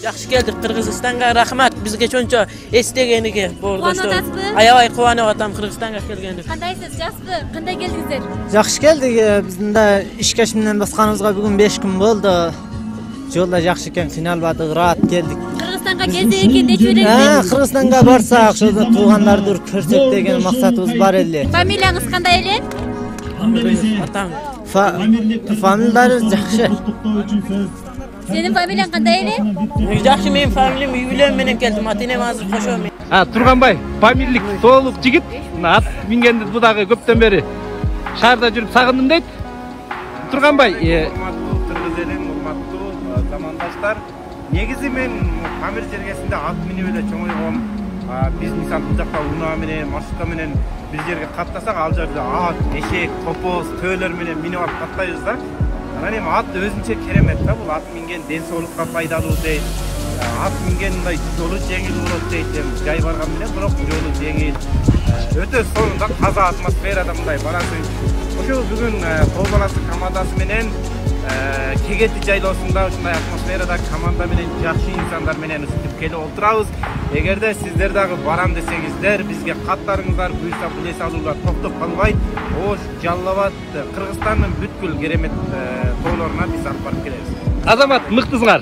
Yaxshi keldik Qirg'izistonga, rahmat. Bizga cho'ncha estegeniga bordi. Quvonasizmi? Ayavay quvonyapman Qirg'izistonga kelganda. Qandaysiz, yaxshimi? Qanday keldingizlar? Yaxshi keldik. Bizda ishkash bilan bosganimizga bugun 5 kun bo'ldi. Yo'lda yaxshi ekan, final batı rahat keldik. Qirg'izistonga keldik, necha yerdasiz? Qirg'izistonga borsak, shu tug'anlardir ko'rsak degan maqsadimiz bor edi. Familiyangiz qanday edi? Atam. Familiyalari yaxshi. Sening familiyang qanday edi? Yaxshi, men familiyam yubileyim bilan keldim. Atine hozir qo'shaman. Turg'anbay, familiyalik to'liq jigit. At mingendi bu dag'i ko'pdan beri shaharda жүрүп sağındım deydi. Turg'anbay, урматтуу замандаштар, негизи мен Памир жергесинде ат минип эле чоңойгом. Биз мисалы бул жакта унаа менен, маршрутка менен бир жерге каттасак, ал жерде ат, эшек, топоз, төөлөр менен минип алып каттайбыз да. Анан эми ат өзүнчө керемет да, бул ат минген ден соолукка пайдалуу дейт. Ат минген мындай жолу жеңил болот дейт, жай барган менен, бирок жолу жеңил. Өтө сонунда таза атмосферада мындай барасың. Ошо бүгүн Тоо баласы командасы менен Кегети жайлоосунда ушундай атмосферада команда менен жакшы инсандар менен ушинтип келип отурабыз. Эгерде сиздер дагы барам десеңиздер, бизге каттарыңыздар, буйса булес алуулар токтоп калбайт. Ош, Жалал Абад, Кыргызстандын бүткүл керемет тоолоруна биз алып барып келебиз. Азамат, мыктысыңар.